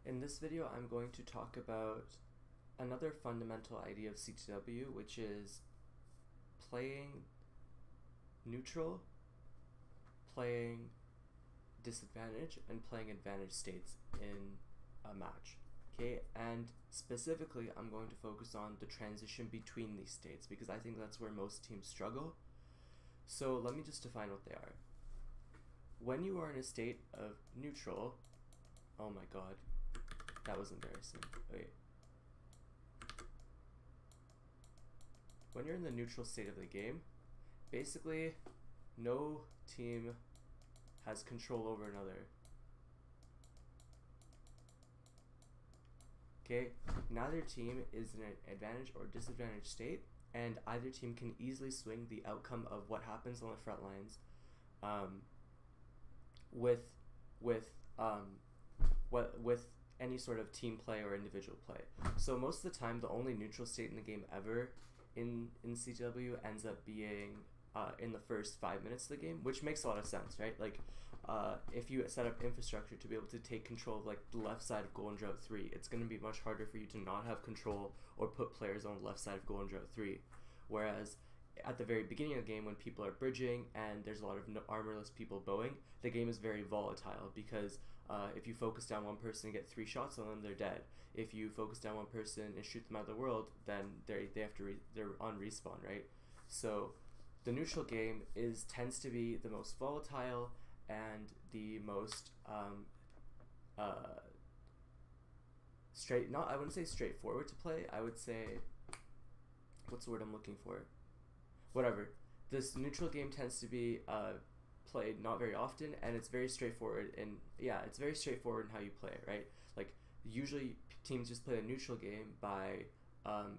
In this video, I'm going to talk about another fundamental idea of CTW, which is playing neutral, playing disadvantage, and playing advantage states in a match. Okay, and specifically, I'm going to focus on the transition between these states because I think that's where most teams struggle. So let me just define what they are. When you are in a state of neutral, oh my god, that was embarrassing. Wait. When you're in the neutral state of the game, basically no team has control over another. Okay, neither team is in an advantage or disadvantage state, and either team can easily swing the outcome of what happens on the front lines with any sort of team play or individual play. So most of the time, the only neutral state in the game ever in CTW ends up being in the first 5 minutes of the game, which makes a lot of sense, right? Like, if you set up infrastructure to be able to take control of like the left side of goal and drought 3, it's going to be much harder for you to not have control or put players on the left side of goal and drought 3. Whereas at the very beginning of the game, when people are bridging and there's a lot of armorless people bowing, the game is very volatile because if you focus down one person and get 3 shots on them, they're dead. If you focus down one person and shoot them out of the world, then they're on respawn, right? So the neutral game tends to be the most volatile and the most I wouldn't say straightforward to play. I would say, what's the word I'm looking for? Whatever. This neutral game tends to be played not very often, and it's very straightforward. And yeah, it's very straightforward in how you play it, right? Like usually teams just play a neutral game by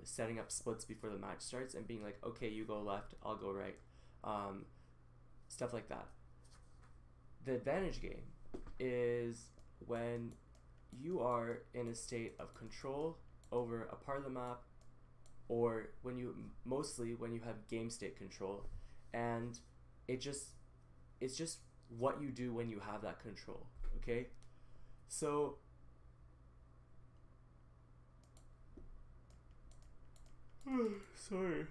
setting up splits before the match starts and being like, okay, you go left, I'll go right, stuff like that. The advantage game is when you are in a state of control over a part of the map, or mostly when you have game state control, and it's just what you do when you have that control. Okay, so sorry.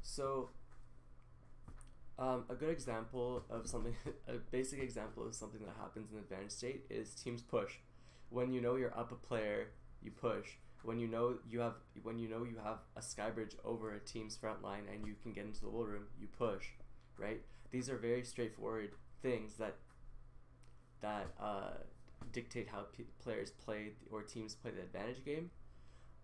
So a good example of something, a basic example of something that happens in the advantage state is teams push. When you know you're up a player, you push. When you know you have a sky bridge over a team's front line and you can get into the wool room, you push, right? These are very straightforward things that dictate how players play or teams play the advantage game.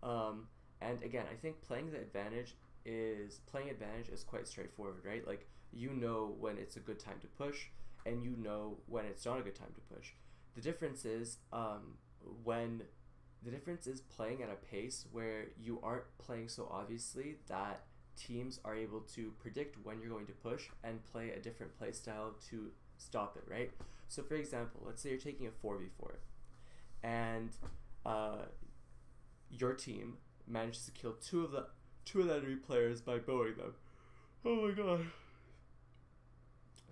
And again, I think playing advantage is quite straightforward, right? Like, you know when it's a good time to push and you know when it's not a good time to push. The difference is playing at a pace where you aren't playing so obviously that teams are able to predict when you're going to push and play a different play style to stop it, right? So for example, let's say you're taking a 4v4 and your team manages to kill two of the enemy players by bowing them. Oh my god.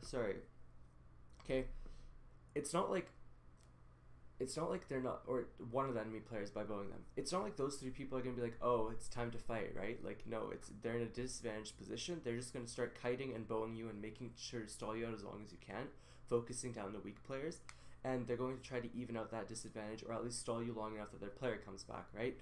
Sorry. Okay. It's not like they're not, or one of the enemy players by bowing them. It's not like those 3 people are gonna be like, oh, it's time to fight, right? Like, no, they're in a disadvantaged position. They're just gonna start kiting and bowing you and making sure to stall you out as long as you can, focusing down the weak players, and they're going to try to even out that disadvantage or at least stall you long enough that their player comes back, right?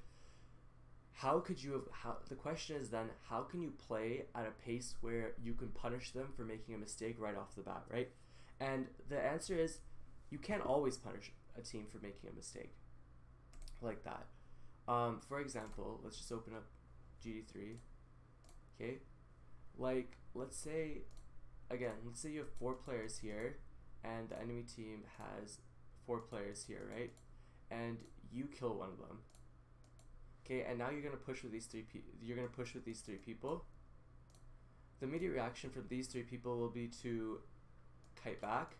The question is then, how can you play at a pace where you can punish them for making a mistake right off the bat, right? And the answer is, you can't always punish a team for making a mistake like that. For example, let's just open up GD3. Okay, like let's say you have 4 players here, and the enemy team has 4 players here, right? And you kill one of them. Okay, and now you're gonna push with these 3 people. The immediate reaction from these 3 people will be to kite back,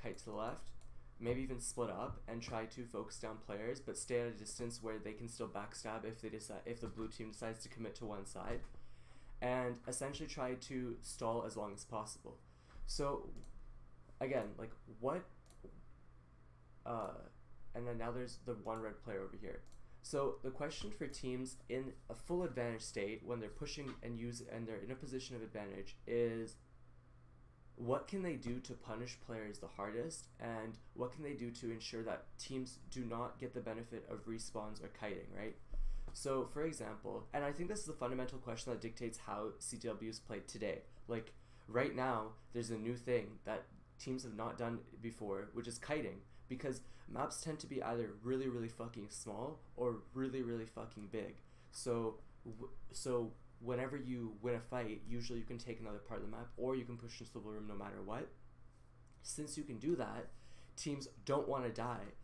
kite to the left, maybe even split up and try to focus down players, but stay at a distance where they can still backstab if the blue team decides to commit to one side. and essentially try to stall as long as possible. So again, like what and then now there's the one red player over here. So the question for teams in a full advantage state when they're pushing and they're in a position of advantage is, what can they do to punish players the hardest, and what can they do to ensure that teams do not get the benefit of respawns or kiting, right? So for example, and I think this is the fundamental question that dictates how CTW is played today. Like right now, there's a new thing that teams have not done before, which is kiting, because maps tend to be either really, really fucking small or really, really fucking big. So whenever you win a fight, usually you can take another part of the map, or you can push into the room no matter what. Since you can do that, teams don't want to die,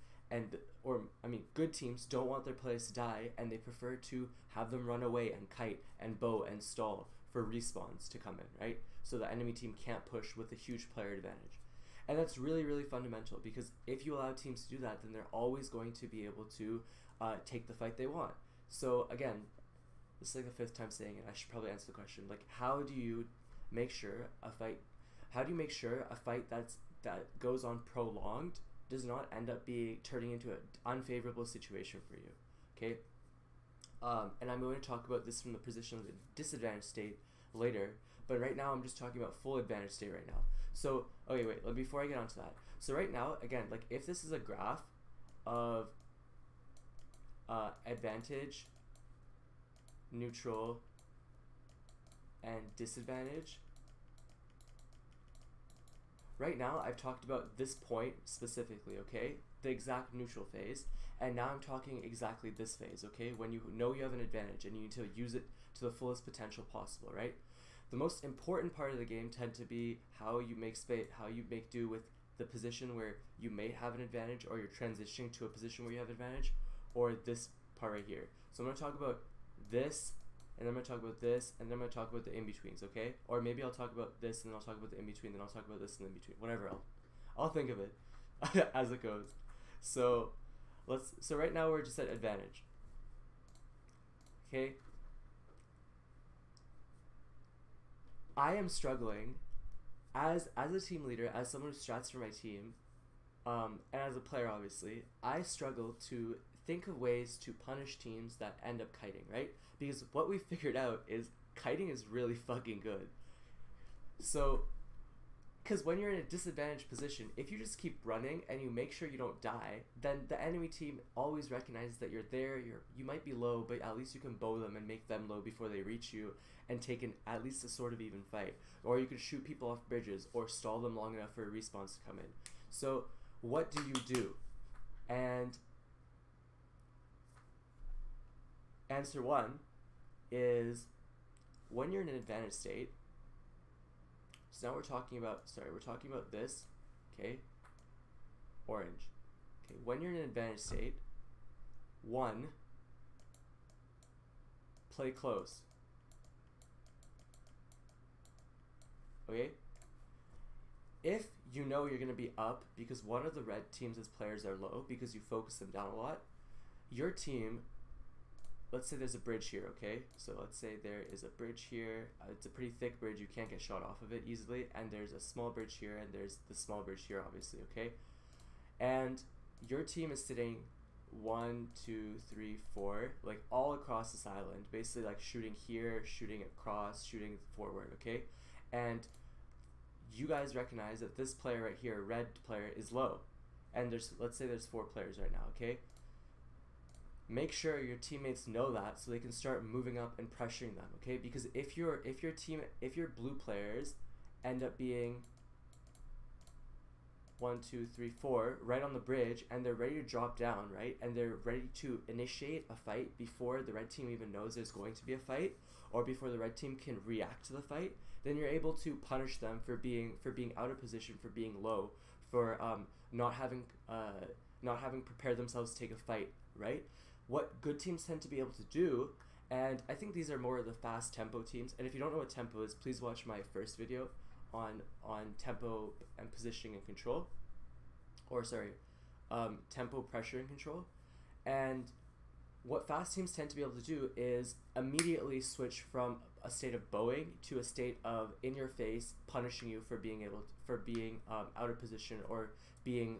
good teams don't want their players to die, and they prefer to have them run away and kite and bow and stall for respawns to come in, right? So the enemy team can't push with a huge player advantage. And that's really, really fundamental, because if you allow teams to do that, then they're always going to be able to take the fight they want. So again, this is like the 5th time saying it, I should probably answer the question. Like, how do you make sure a fight that goes on prolonged does not end up turning into an unfavorable situation for you, okay? And I'm going to talk about this from the position of the disadvantaged state later, but right now I'm just talking about full advantage state right now. So, okay, wait, before I get onto that. So right now, again, like if this is a graph of advantage, neutral, and disadvantage, right now I've talked about this point specifically, okay? The exact neutral phase, and now I'm talking exactly this phase, okay? When you know you have an advantage and you need to use it to the fullest potential possible, right? The most important part of the game tend to be how you make do with the position where you may have an advantage, or you're transitioning to a position where you have advantage, or this part right here. So I'm going to talk about this, and then I'm going to talk about this, and then I'm going to talk about the in-betweens, okay? Or maybe I'll talk about this, and then I'll talk about the in-between, then I'll talk about this and the in-between, whatever I'll think of it as it goes. So right now we're just at advantage, okay? I am struggling as a team leader, as someone who strats for my team, and as a player obviously, I struggle to think of ways to punish teams that end up kiting, right? Because what we figured out is kiting is really fucking good. So, because when you're in a disadvantaged position, if you just keep running and you make sure you don't die, then the enemy team always recognizes that you're there, you might be low, but at least you can bow them and make them low before they reach you, and take at least a sort of even fight. Or you can shoot people off bridges, or stall them long enough for respawns to come in. So what do you do? And answer 1 is, when you're in an advantage state, so now we're talking about this, okay, orange. Okay, when you're in an advantage state, 1, play close. Okay? If you know you're going to be up because one of the red team's players are low because you focus them down a lot, your team, let's say there's a bridge here, okay? So let's say there is a bridge here. It's a pretty thick bridge. You can't get shot off of it easily. And there's a small bridge here, and there's the small bridge here, obviously, okay? And your team is sitting 1, 2, 3, 4, like all across this island, basically like shooting here, shooting across, shooting forward, okay? And you guys recognize that this player right here, red player, is low. And let's say there's 4 players right now, okay? Make sure your teammates know that so they can start moving up and pressuring them, okay? Because if your blue players end up being 1, 2, 3, 4 right on the bridge, and they're ready to drop down, right? And they're ready to initiate a fight before the red team even knows there's going to be a fight, or before the red team can react to the fight, then you're able to punish them for being out of position, for being low, for not having prepared themselves to take a fight, right? What good teams tend to be able to do, and I think these are more of the fast tempo teams, and if you don't know what tempo is, please watch my first video on tempo and positioning and control, or sorry, tempo, pressure, and control. And what fast teams tend to be able to do is immediately switch from a state of bowing to a state of in your face punishing you for being out of position or being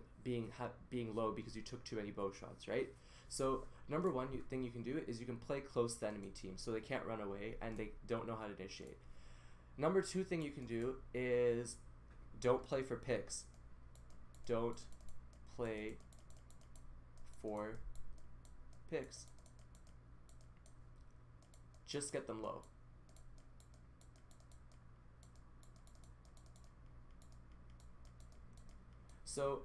low because you took too many bow shots, right? So number one thing you can do is you can play close to the enemy team so they can't run away and they don't know how to initiate. Number two thing you can do is don't play for picks. Don't play for picks. Just get them low. So,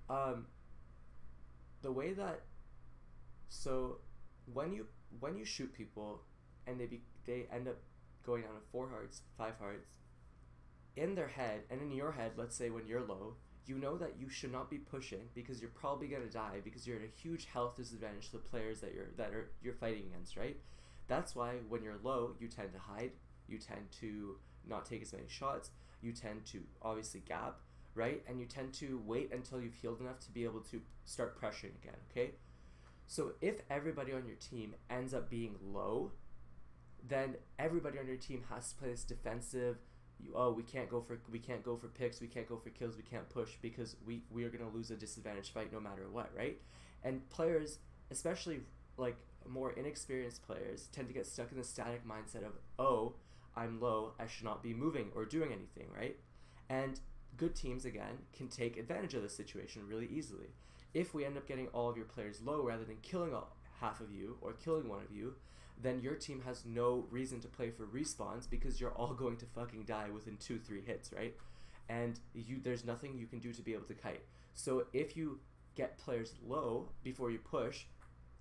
the way that, so when you shoot people and they end up going down to 4 hearts, 5 hearts, in their head and in your head, let's say when you're low, you know that you should not be pushing because you're probably gonna die because you're at a huge health disadvantage to the players that you're fighting against, right? That's why when you're low, you tend to hide, you tend to not take as many shots, you tend to obviously gap, right? And you tend to wait until you've healed enough to be able to start pressuring again, okay? So if everybody on your team ends up being low, then everybody on your team has to play this defensive, we can't go for picks, we can't go for kills, we can't push because we are going to lose a disadvantage fight no matter what, right? And players, especially like more inexperienced players, tend to get stuck in the static mindset of, oh, I'm low, I should not be moving or doing anything, right? And good teams, again, can take advantage of this situation really easily. If we end up getting all of your players low rather than killing half of you or killing one of you, then your team has no reason to play for respawns because you're all going to fucking die within 2-3 hits, right? And there's nothing you can do to be able to kite. So if you get players low before you push,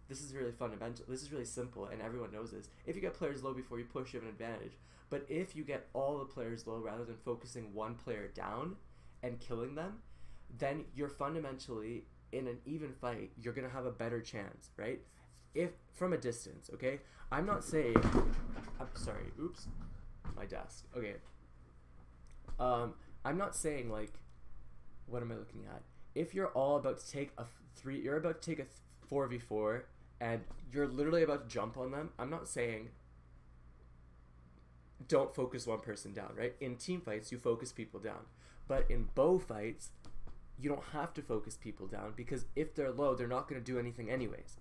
this is really fundamental, this is really simple and everyone knows this. If you get players low before you push, you have an advantage. But if you get all the players low rather than focusing one player down and killing them, then you're fundamentally, in an even fight, you're going to have a better chance, right? If from a distance, okay? I'm not saying, I'm sorry, oops, my desk, okay. I'm not saying like, what am I looking at? If you're all about to take a 4v4 and you're literally about to jump on them, I'm not saying don't focus one person down, right? In team fights, you focus people down. But in bow fights, you don't have to focus people down because if they're low, they're not going to do anything anyways.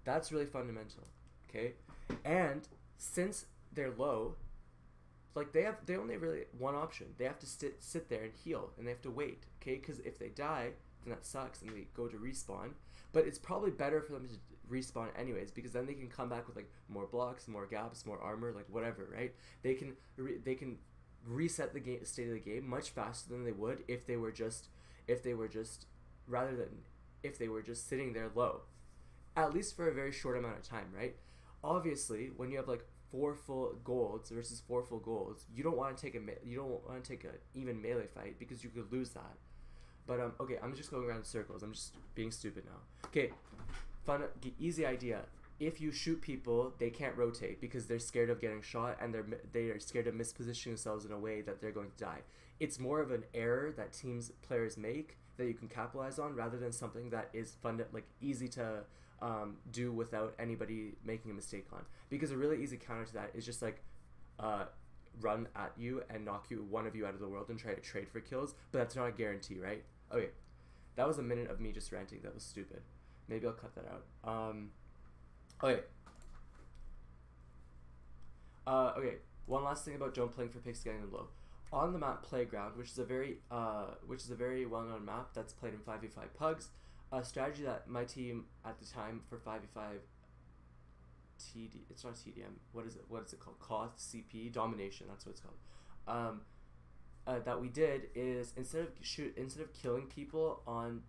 That's really fundamental, okay? And since they're low, like they only have really one option. They have to sit there and heal, and they have to wait, okay? Because if they die, then that sucks, and they go to respawn. But it's probably better for them to respawn anyways, because then they can come back with like more blocks, more gaps, more armor, like whatever, right? They can reset the state of the game much faster than they would if they were just sitting there low, at least for a very short amount of time, right? Obviously, when you have like 4 full golds versus 4 full golds, you don't want to take a even melee fight because you could lose that. But okay, I'm just going around in circles. I'm just being stupid now. Okay, easy idea. If you shoot people, they can't rotate because they're scared of getting shot and they are scared of mispositioning themselves in a way that they're going to die. It's more of an error that players make that you can capitalize on rather than something that is easy to do without anybody making a mistake on. Because a really easy counter to that is just like run at you and knock one of you out of the world and try to trade for kills, but that's not a guarantee, right? Okay, that was a minute of me just ranting. That was stupid. Maybe I'll cut that out. Okay. Okay. One last thing about don't playing for picks getting them low. On the map Playground, which is a very well-known map that's played in 5v5 pugs, a strategy that my team at the time for 5v5 it's not TDM. What is it called? Cost CP domination. That's what it's called. That we did is instead of killing people on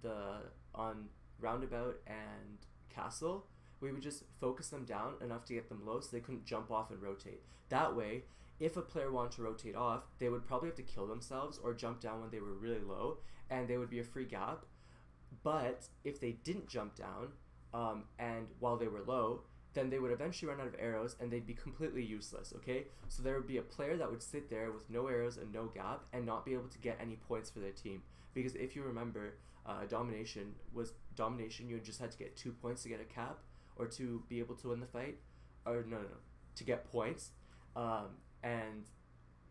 roundabout and castle, we would just focus them down enough to get them low so they couldn't jump off and rotate. That way, if a player wanted to rotate off, they would probably have to kill themselves or jump down when they were really low, and they would be a free gap. But if they didn't jump down, and while they were low, then they would eventually run out of arrows and they'd be completely useless, okay? So there would be a player that would sit there with no arrows and no gap and not be able to get any points for their team. Because if you remember, domination, you just had to get 2 points to get a cap or to be able to win the fight. Or no, to get points. And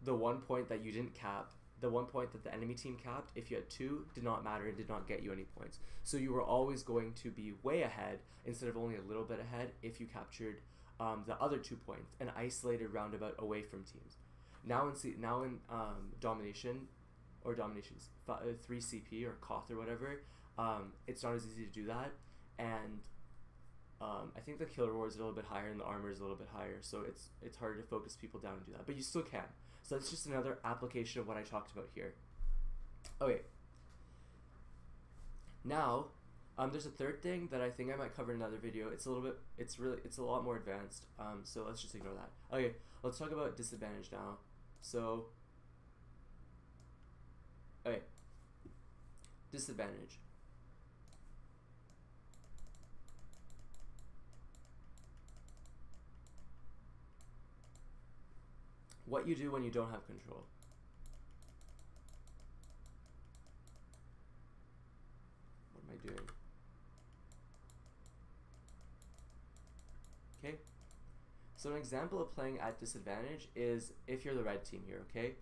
the 1 point that you didn't cap, the 1 point that the enemy team capped, if you had 2, did not matter and did not get you any points. So you were always going to be way ahead instead of only a little bit ahead if you captured the other 2 points, an isolated roundabout away from teams. Now in domination or dominations 3 CP or Koth or whatever, it's not as easy to do that, and I think the kill reward is a little bit higher and the armor is a little bit higher, so it's harder to focus people down and do that, but you still can. So that's just another application of what I talked about here. Okay. Now, there's a third thing that I think I might cover in another video. It's a lot more advanced. So let's just ignore that. Okay, let's talk about disadvantage now. So, okay, disadvantage. What you do when you don't have control. What am I doing? Okay. So an example of playing at disadvantage is if you're the red team here, okay?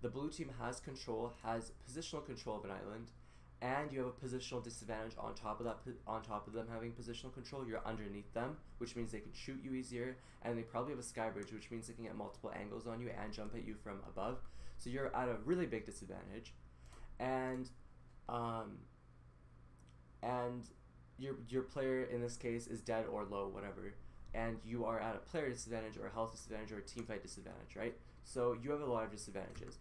The blue team has control, has positional control of an island, and you have a positional disadvantage on top of that. On top of them having positional control, you're underneath them, which means they can shoot you easier, and they probably have a sky bridge, which means they can get multiple angles on you and jump at you from above. So you're at a really big disadvantage, and your player in this case is dead or low, whatever, and you are at a player disadvantage or a health disadvantage or a team fight disadvantage, right? So you have a lot of disadvantages.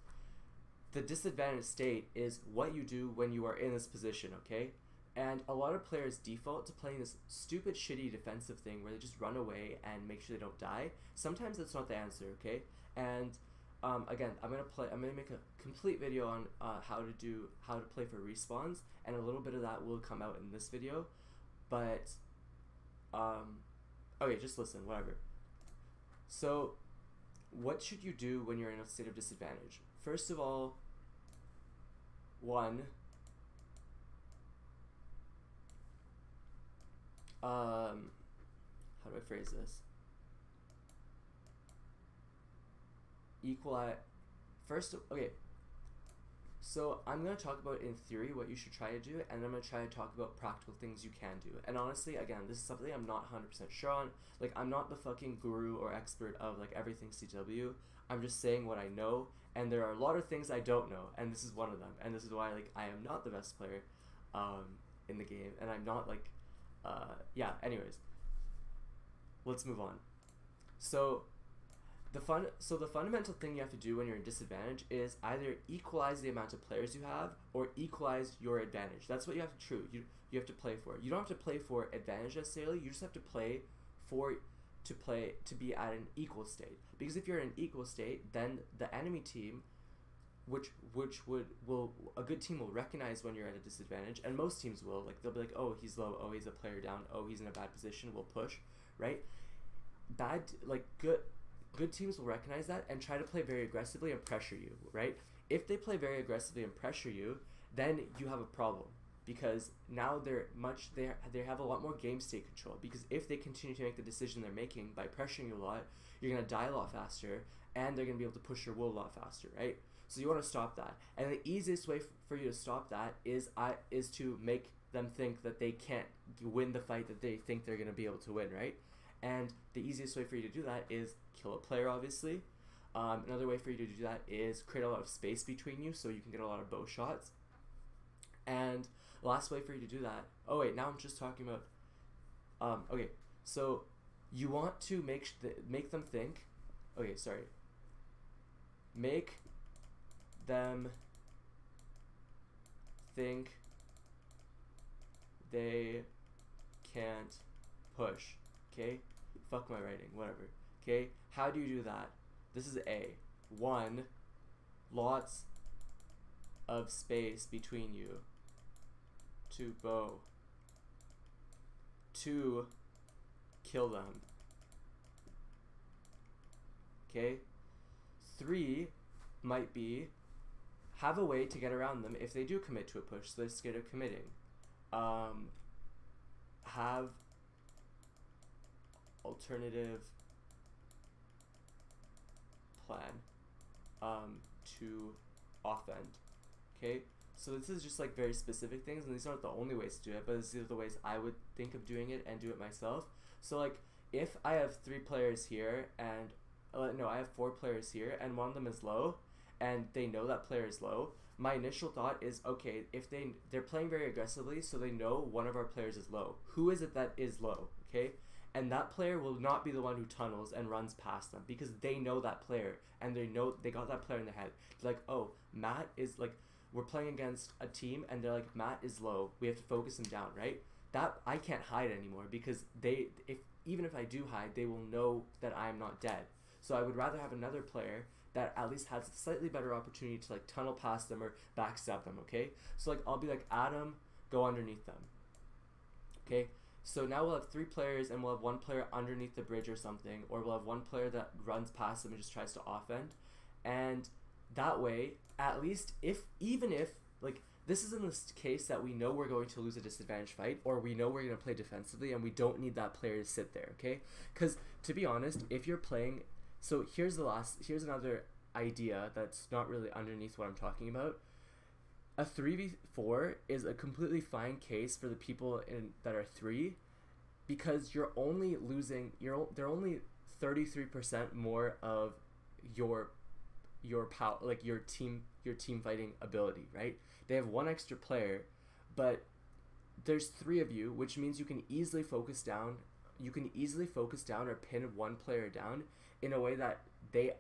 The disadvantaged state is what you do when you are in this position, okay? And a lot of players default to playing this stupid, shitty defensive thing where they just run away and make sure they don't die. Sometimes that's not the answer, okay? And again, I'm gonna make a complete video on how to play for respawns, and a little bit of that will come out in this video. But okay, just listen, whatever. So, what should you do when you're in a state of disadvantage? First of all, how do I phrase this? Okay, so I'm going to talk about in theory what you should try to do, and I'm going to try to talk about practical things you can do. And honestly, again, this is something I'm not 100% sure on. Like, I'm not the fucking guru or expert of like everything CTW. I'm just saying what I know, and there are a lot of things I don't know, and this is one of them. And this is why like I am not the best player in the game, and I'm not like yeah, anyways. Let's move on. So the fundamental thing you have to do when you're in disadvantage is either equalize the amount of players you have or equalize your advantage. That's what you have to you have to play for. You don't have to play for advantage necessarily. You just have to play to be at an equal state. Because if you're in an equal state, then the enemy team, a good team will recognize when you're at a disadvantage, and most teams will. Like, they'll be like, oh, he's low, oh, he's a player down, oh, he's in a bad position, we'll push, right? Good teams will recognize that and try to play very aggressively and pressure you, right? If they play very aggressively and pressure you, then you have a problem, because now they have a lot more game state control, because if they continue to make the decision they're making by pressuring you a lot, you're going to die a lot faster, and they're going to be able to push your wool a lot faster, right? So you want to stop that. And the easiest way for you to stop that is to make them think that they can't win the fight that they think they're going to be able to win, right? And the easiest way for you to do that is kill a player, obviously. Another way for you to do that is create a lot of space between you so you can get a lot of bow shots. And the last way for you to do that, oh wait, now I'm just talking about, okay, so you want to make them think, okay, sorry, make them think they can't push, okay? Fuck my writing, whatever, okay? How do you do that? This is A. 1, lots of space between you. 2, bow. 2, kill them. Okay? 3 might be have a way to get around them if they do commit to a push, so they're scared of committing. Have alternative plan to offend. Okay, so this is just like very specific things, and these aren't the only ways to do it, but these are the ways I would think of doing it and do it myself. So like if I have 3 players here and no, I have 4 players here and one of them is low and they know that player is low, my initial thought is, okay, if they're playing very aggressively, so they know one of our players is low. Who is it that is low? Okay, and that player will not be the one who tunnels and runs past them, because they know that player and they know they got that player in their head. They're like, oh, Matt is like, we're playing against a team and they're like, Matt is low, we have to focus him down, right? That I can't hide anymore, because even if I do hide, they will know that I'm not dead. So I would rather have another player that at least has a slightly better opportunity to like tunnel past them or backstab them. Okay, so like I'll be like, Adam, go underneath them. Okay, so now we'll have 3 players and we'll have 1 player underneath the bridge or something, or we'll have 1 player that runs past them and just tries to offend. And that way, at least even if like, this is in this case that we know we're going to lose a disadvantage fight, or we know we're going to play defensively and we don't need that player to sit there. Okay, because to be honest, if you're playing, so here's another idea that's not really underneath what I'm talking about. A 3v4 is a completely fine case for the people that are 3, because you're only losing, they're only 33% more of your power, like your team fighting ability, right? They have 1 extra player, but there's 3 of you, which means you can easily focus down or pin 1 player down in a way that wait,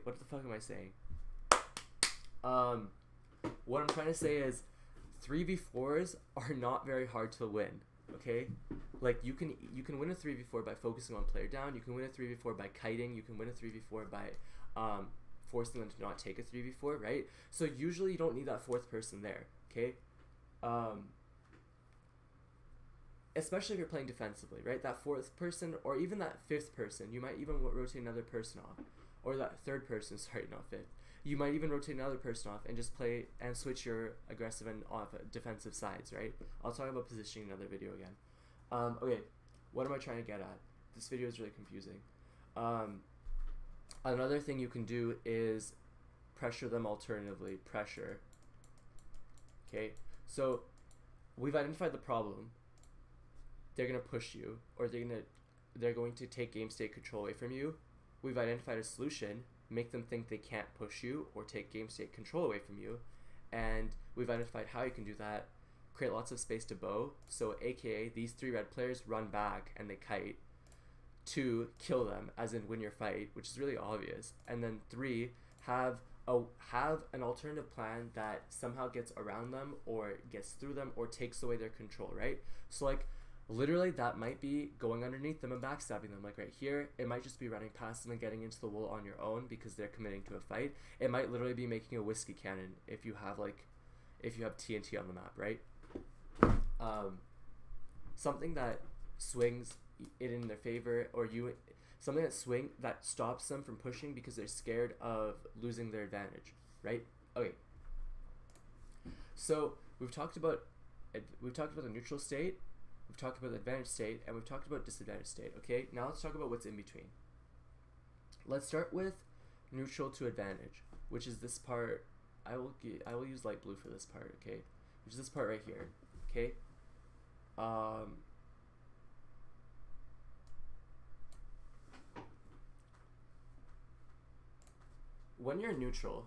what the fuck am I saying? What I'm trying to say is 3v4s are not very hard to win. Okay, like you can win a 3v4 by focusing 1 player down. You can win a 3v4 by kiting. You can win a 3v4 by forcing them to not take a 3v4, right? So usually you don't need that 4th person there. Okay, especially if you're playing defensively, right? That 4th person, or even that 5th person, you might even rotate another person off, or that 3rd person, sorry, not 5th. You might even rotate another person off and just play and switch your aggressive and off defensive sides, right? I'll talk about positioning in another video again. Okay, what am I trying to get at? This video is really confusing. Another thing you can do is pressure them alternatively. Pressure. Okay, so we've identified the problem. They're gonna push you, or they're going to take game state control away from you. We've identified a solution. Make them think they can't push you or take game state control away from you, and we've identified how you can do that. Create lots of space to bow, so aka these 3 red players run back and they kite. 2, kill them, as in win your fight, which is really obvious. And then 3, have an alternative plan that somehow gets around them or gets through them or takes away their control, right? So like literally that might be going underneath them and backstabbing them, like right here. It might just be running past them and getting into the wool on your own because they're committing to a fight. It might literally be making a whiskey cannon if you have TNT on the map, right? Something that swings it in their favor, or something that stops them from pushing because they're scared of losing their advantage, right? Okay, so we've talked about the neutral state, we've talked about the advantage state, and we've talked about disadvantage state. Okay, now let's talk about what's in between. Let's start with neutral to advantage, which is this part. I will use light blue for this part, okay, which is this part right here. Okay, when you're neutral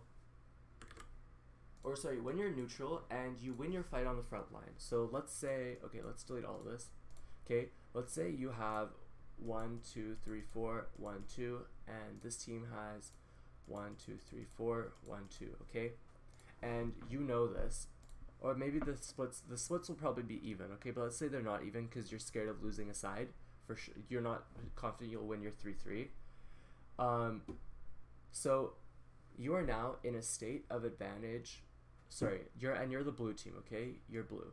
and you win your fight on the front line. So let's say, okay, let's delete all of this. Okay, let's say you have 1, 2, 3, 4, 1, 2, and this team has 1, 2, 3, 4, 1, 2. Okay, and you know this, or maybe the splits will probably be even. Okay, but let's say they're not even because you're scared of losing a side. For sure, you're not confident you'll win your 3-3. So you are now in a state of advantage. Sorry, you're the blue team, okay? You're blue.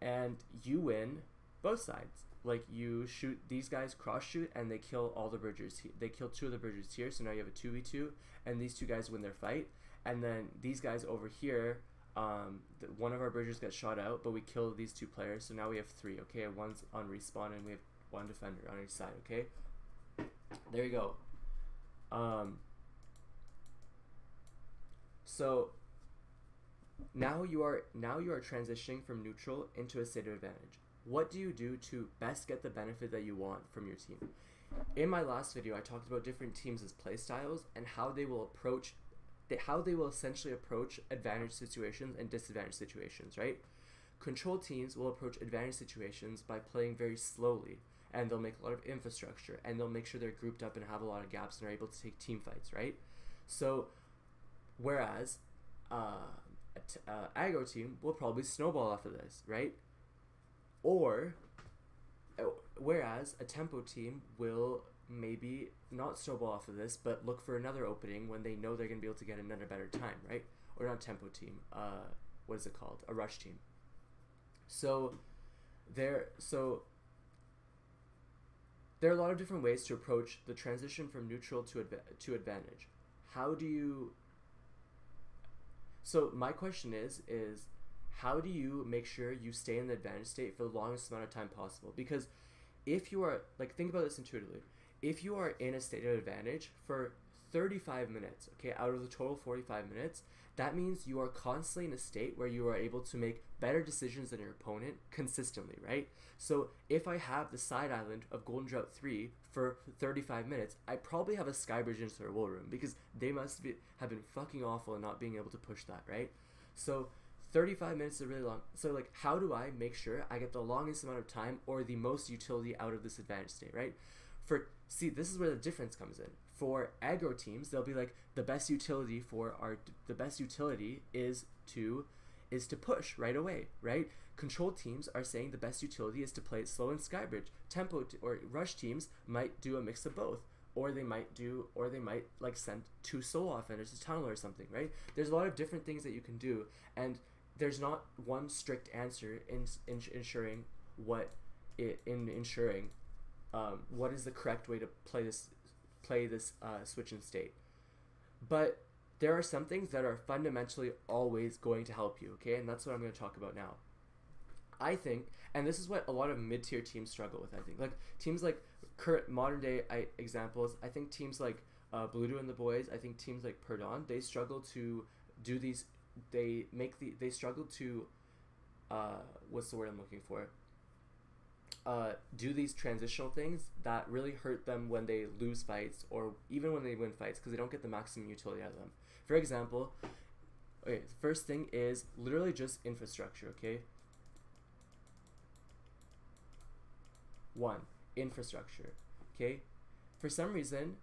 And you win both sides. Like, you shoot, these guys cross shoot and they kill all the bridgers. They kill 2 of the bridgers here, so now you have a 2v2, and these 2 guys win their fight. And then these guys over here, one of our bridgers gets shot out, but we kill these 2 players, so now we have 3, okay? And 1's on respawn and we have 1 defender on each side, okay? There you go. So now you are transitioning from neutral into a state of advantage. What do you do to best get the benefit that you want from your team? In my last video, I talked about different teams' play styles and how they will essentially approach advantage situations and disadvantage situations, right? Control teams will approach advantage situations by playing very slowly, and they'll make a lot of infrastructure, and they'll make sure they're grouped up and have a lot of gaps and are able to take team fights, right? So, whereas aggro team will probably snowball off of this, right? Or whereas a tempo team will maybe not snowball off of this, but look for another opening when they know they're going to be able to get another better time, right? Or not tempo team, what is it called? A rush team. So there are a lot of different ways to approach the transition from neutral to advantage. How do you... So my question is how do you make sure you stay in the advantage state for the longest amount of time possible? Because if you are, like, think about this intuitively. If you are in a state of advantage for 35 minutes, okay, out of the total 45 minutes, that means you are constantly in a state where you are able to make better decisions than your opponent consistently, right? So if I have the side island of Golden Drought 3 for 35 minutes, I probably have a Skybridge into their wool room because they have been fucking awful in not being able to push that, right? So 35 minutes is really long. So, like, how do I make sure I get the longest amount of time or the most utility out of this advantage state, right? This is where the difference comes in. For aggro teams, they'll be like, the best utility is to push right away, right? Control teams are saying the best utility is to play it slow in Skybridge. Tempo or rush teams might do a mix of both. Or they might like send 2 solo offenders to tunnel or something, right? There's a lot of different things that you can do, and there's not one strict answer in ensuring what is the correct way to play this switch in state. But there are some things that are fundamentally always going to help you, okay? And that's what I'm going to talk about now. I think, and this is what a lot of mid-tier teams struggle with, I think. Like, teams like current modern-day examples, I think teams like Bluto and the Boys, I think teams like Perdon, they struggle to do these, they struggle to, what's the word I'm looking for? Do these transitional things that really hurt them when they lose fights or even when they win fights because they don't get the maximum utility out of them. For example, okay, the first thing is literally just infrastructure, okay? 1. Infrastructure, okay? For some reason,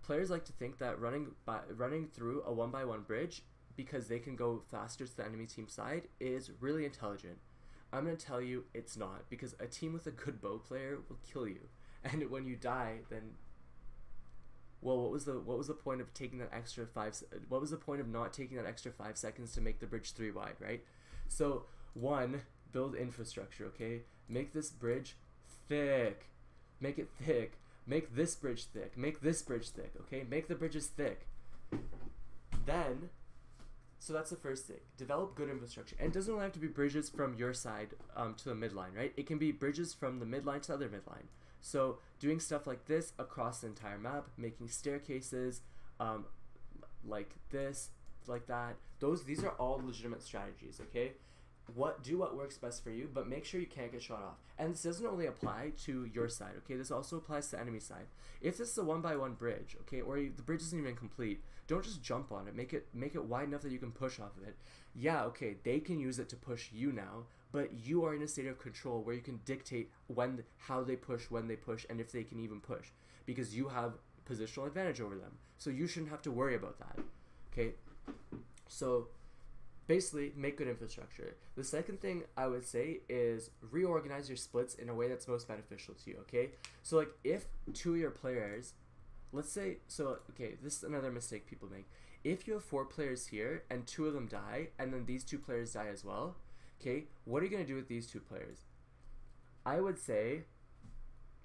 players like to think that running through a 1x1 bridge because they can go faster to the enemy team side is really intelligent. I'm going to tell you it's not, because a team with a good bow player will kill you. And when you die, then, well, what was the point of taking that extra what was the point of not taking that extra 5 seconds to make the bridge 3 wide, right? So, 1, build infrastructure, okay? Make this bridge thick. Make it thick. Make this bridge thick. Make this bridge thick, okay? Make the bridges thick. Then, so that's the first thing. Develop good infrastructure. And it doesn't only have to be bridges from your side to the midline, right? It can be bridges from the midline to the other midline. So doing stuff like this across the entire map, making staircases, like this, like that. These are all legitimate strategies, okay? Do what works best for you, but make sure you can't get shot off. And this doesn't only apply to your side, okay? This also applies to the enemy side. If this is a 1x1 bridge, okay, or the bridge isn't even complete, don't just jump on it. Make it wide enough that you can push off of it. Yeah, okay, they can use it to push you now, but you are in a state of control where you can dictate how they push, when they push, and if they can even push, because you have positional advantage over them. So you shouldn't have to worry about that, okay? So basically, make good infrastructure. The second thing I would say is reorganize your splits in a way that's most beneficial to you, okay? So, like, if 2 of your players, let's say, okay, this is another mistake people make. If you have 4 players here and 2 of them die, and then these 2 players die as well, okay, what are you going to do with these 2 players? I would say,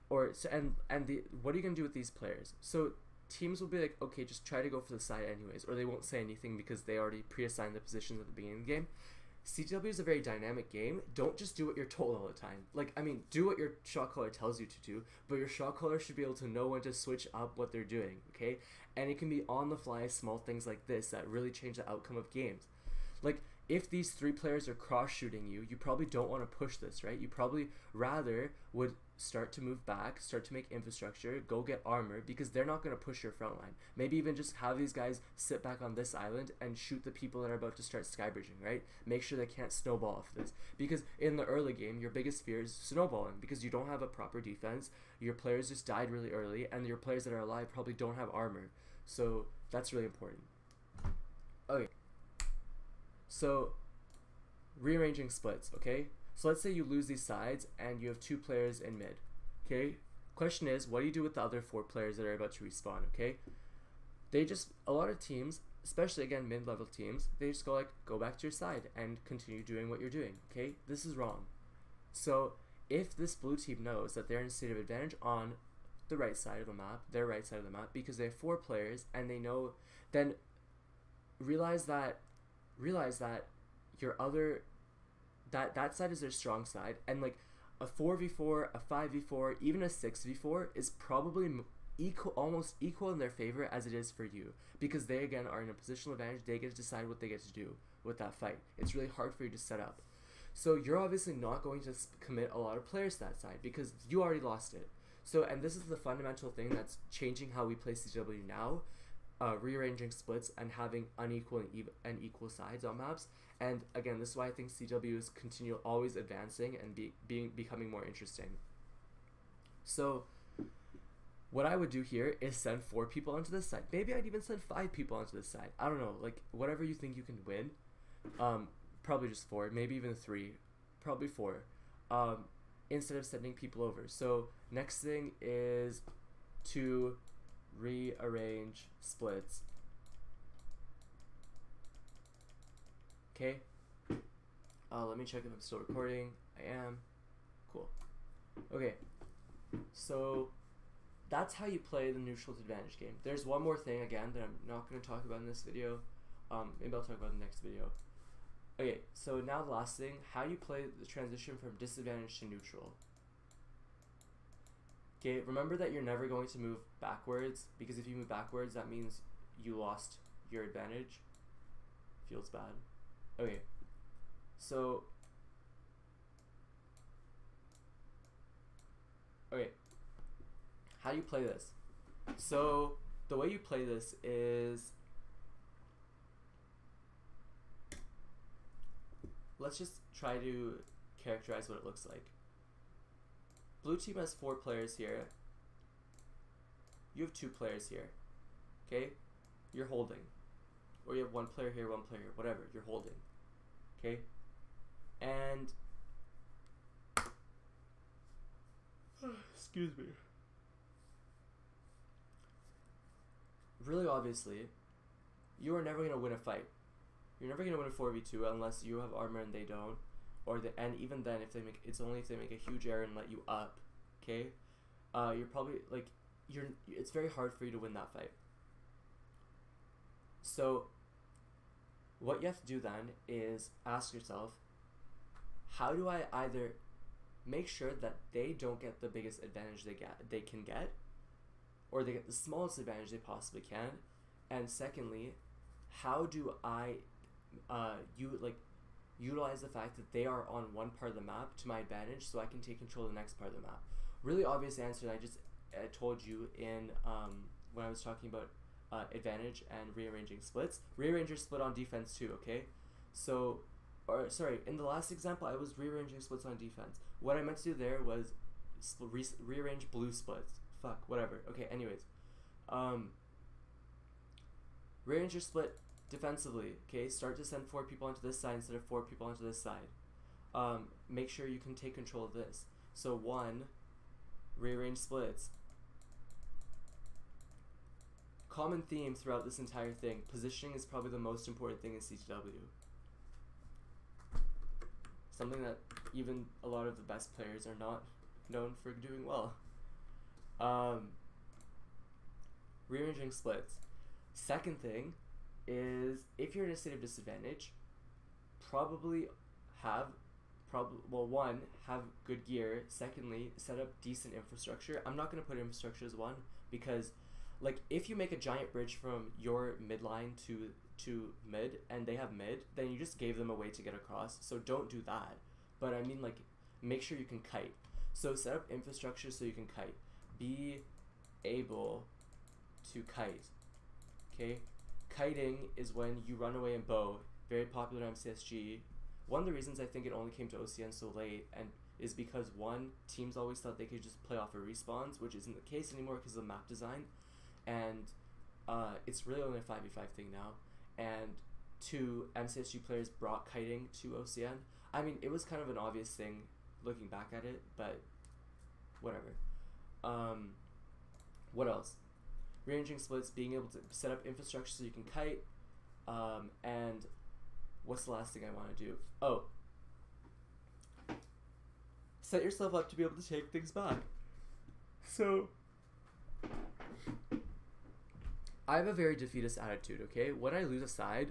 what are you going to do with these players? So, teams will be like, okay, just try to go for the side anyways, or they won't say anything because they already pre-assigned the positions at the beginning of the game. CTW is a very dynamic game. Don't just do what you're told all the time. Like, I mean, do what your shot caller tells you to do, but your shot caller should be able to know when to switch up what they're doing, okay? And it can be on the fly small things like this that really change the outcome of games. Like, if these 3 players are cross shooting you, you probably don't want to push this, right? You probably rather would start to move back, start to make infrastructure, go get armor, because they're not going to push your front line. Maybe even just have these guys sit back on this island and shoot the people that are about to start skybridging, right? Make sure they can't snowball off this. Because in the early game, your biggest fear is snowballing, because you don't have a proper defense, your players just died really early, and your players that are alive probably don't have armor. So that's really important. Okay. So, rearranging splits, okay? So let's say you lose these sides and you have 2 players in mid, okay? Question is, what do you do with the other 4 players that are about to respawn, okay? A lot of teams, especially again mid-level teams, they just go like, go back to your side and continue doing what you're doing, okay? This is wrong. So, if this blue team knows that they're in a state of advantage on the right side of the map, their right side of the map, because they have 4 players and they know, then realize that your other that side is their strong side, and like a 4v4, a 5v4, even a 6v4 is probably almost equal in their favor as it is for you, because they again are in a positional advantage. They get to decide what they get to do with that fight. It's really hard for you to set up. So you're obviously not going to commit a lot of players to that side because you already lost it. So, and this is the fundamental thing that's changing how we play CTW now. Rearranging splits and having unequal and equal sides on maps. And again, this is why I think CW is always advancing and becoming more interesting. So what I would do here is send 4 people onto this side. Maybe I'd even send 5 people onto this side. I don't know, like whatever you think you can win. Probably just 4, maybe even 3, probably 4. Instead of sending people over. So next thing is to rearrange splits. Okay. Let me check if I'm still recording. I am. Cool. Okay. So that's how you play the neutral to advantage game. There's one more thing again that I'm not going to talk about in this video. Maybe I'll talk about in the next video. Okay, so now the last thing, how do you play the transition from disadvantage to neutral? Okay, remember that you're never going to move backwards, because if you move backwards, that means you lost your advantage. Feels bad. Okay, so how do you play this? So the way you play this is, let's just try to characterize what it looks like. Blue team has 4 players here. You have 2 players here. Okay? You're holding. Or you have 1 player here, 1 player here, whatever. You're holding. Okay? And excuse me. Really obviously, you are never going to win a fight. You're never going to win a 4v2 unless you have armor and they don't. And even then, it's only if they make a huge error and let you up, okay? You're probably, like, it's very hard for you to win that fight. So, what you have to do then is ask yourself, how do I either make sure that they don't get the biggest advantage they can get, or they get the smallest advantage they possibly can, and secondly, how do I, utilize the fact that they are on one part of the map to my advantage so I can take control of the next part of the map? Really obvious answer that I just told you in when I was talking about advantage and rearranging splits. Rearrange your split on defense too, okay? So, in the last example I was rearranging splits on defense. What I meant to do there was rearrange blue splits. Fuck, whatever. Okay, anyways. Rearrange your split defensively, okay? Start to send 4 people onto this side instead of 4 people onto this side. Make sure you can take control of this. So 1, rearrange splits. Common theme throughout this entire thing, positioning is probably the most important thing in CTW. Something that even a lot of the best players are not known for doing well. Rearranging splits. Second thing is, if you're in a state of disadvantage, probably have one, have good gear. Secondly, set up decent infrastructure. I'm not going to put infrastructure as one because, like, if you make a giant bridge from your midline to mid and they have mid, then you just gave them a way to get across. So don't do that. But I mean, like, make sure you can kite. So set up infrastructure so you can kite. Be able to kite. Okay? Kiting is when you run away and bow. Very popular in MCSG. One of the reasons I think it only came to OCN so late and is because, one, teams always thought they could just play off of respawns, which isn't the case anymore because of the map design. And it's really only a 5v5 thing now. And two, MCSG players brought kiting to OCN. I mean, it was kind of an obvious thing looking back at it, but whatever. What else? Rearranging splits, being able to set up infrastructure so you can kite, and what's the last thing I want to do? Oh, set yourself up to be able to take things back. So, I have a very defeatist attitude, okay? When I lose a side,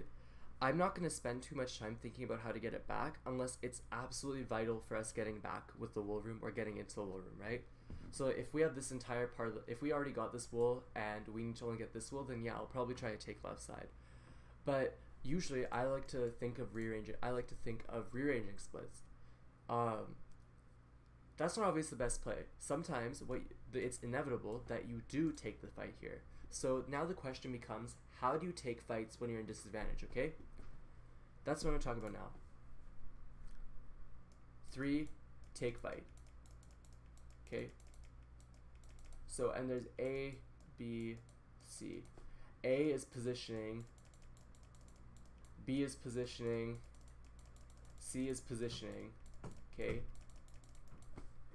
I'm not going to spend too much time thinking about how to get it back unless it's absolutely vital for us getting back with the wool room or getting into the wool room, right? So if we have this entire part, if we already got this wool and we need to only get this wool, then yeah, I'll probably try to take left side. But usually I like to think of rearranging. I like to think of rearranging splits. That's not always the best play. Sometimes it's inevitable that you do take the fight here. So now the question becomes, how do you take fights when you're in disadvantage, okay? That's what I'm talking about now. 3, take fight. Okay? So, and there's A, B, C. A is positioning, B is positioning, C is positioning, okay?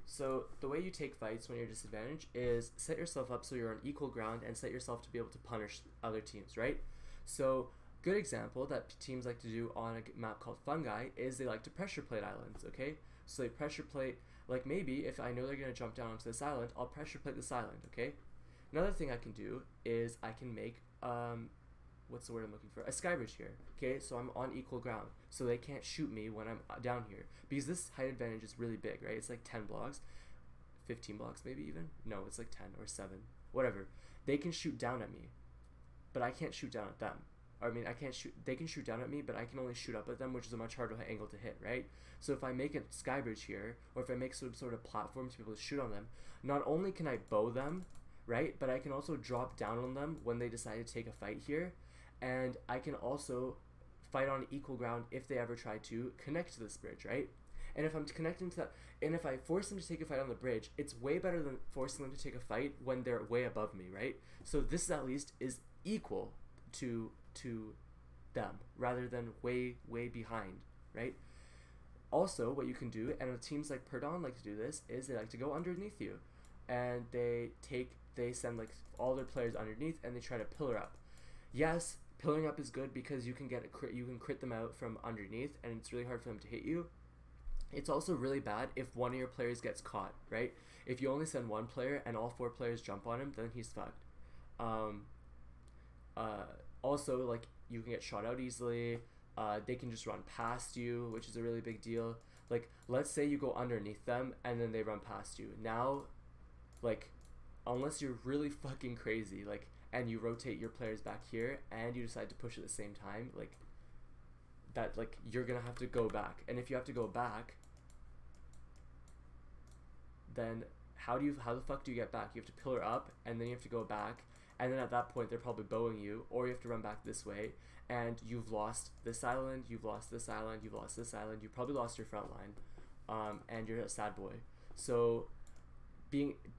So the way you take fights when you're disadvantaged is set yourself up so you're on equal ground and set yourself to be able to punish other teams, right? So good example that teams like to do on a map called Fungi is they like to pressure plate islands, okay? So they pressure plate, like maybe if I know they're going to jump down onto this island, I'll pressure plate this island, okay? Another thing I can do is I can make, what's the word I'm looking for? A sky bridge here, okay? So I'm on equal ground, so they can't shoot me when I'm down here. Because this height advantage is really big, right? It's like 10 blocks, 15 blocks maybe even? No, it's like 10 or 7, whatever. They can shoot down at me, but I can't shoot down at them. I mean, I can't shoot, they can shoot down at me, but I can only shoot up at them, which is a much harder angle to hit, right? So if I make a sky bridge here, or if I make some sort of platform to be able to shoot on them, not only can I bow them, right, but I can also drop down on them when they decide to take a fight here, and I can also fight on equal ground if they ever try to connect to this bridge, right? And if I'm connecting to that, and if I force them to take a fight on the bridge, it's way better than forcing them to take a fight when they're way above me, right? So this at least is equal to them rather than way behind, right? Also, what you can do, and teams like Perdon like to do this, is they like to go underneath you, and they send like all their players underneath, and they try to pillar up. Yes, pillaring up is good because you can get you can crit them out from underneath, and it's really hard for them to hit you. It's also really bad if one of your players gets caught, right? If you only send one player and all 4 players jump on him, then he's fucked. Also, like, you can get shot out easily. They can just run past you, which is a really big deal. Like, let's say you go underneath them and then they run past you. Now, like, unless you're really fucking crazy, like, and you rotate your players back here and you decide to push at the same time, like, that, like, you're gonna have to go back. And if you have to go back, then how the fuck do you get back? You have to pillar up and then you have to go back, and then at that point they're probably bowing you, or you have to run back this way, and you've lost this island, you've lost this island, you've lost this island, you've probably lost your front line, and you're a sad boy. So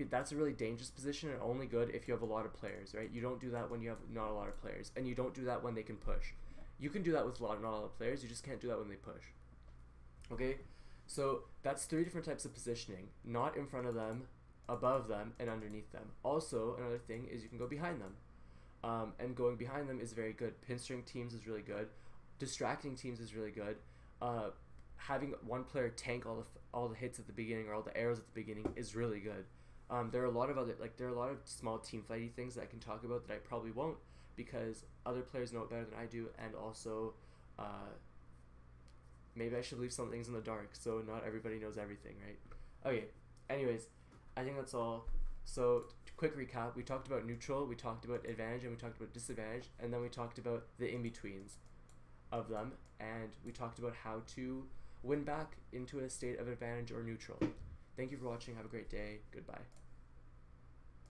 that's a really dangerous position, and only good if you have a lot of players, right? You don't do that when you have not a lot of players, and you don't do that when they can push. You can do that with not a lot of players, you just can't do that when they push. Okay? So that's 3 different types of positioning. Not in front of them, above them, and underneath them. Also, another thing is you can go behind them. And going behind them is very good. Pinstring teams is really good. Distracting teams is really good. Having one player tank all the hits at the beginning or all the arrows at the beginning is really good. There are a lot of small team fighty things that I can talk about that I probably won't, because other players know it better than I do, and also maybe I should leave some things in the dark so not everybody knows everything, right? Okay, anyways, I think that's all. So, quick recap, we talked about neutral, we talked about advantage, and we talked about disadvantage, and then we talked about the in-betweens of them, and we talked about how to win back into a state of advantage or neutral. Thank you for watching, have a great day, goodbye.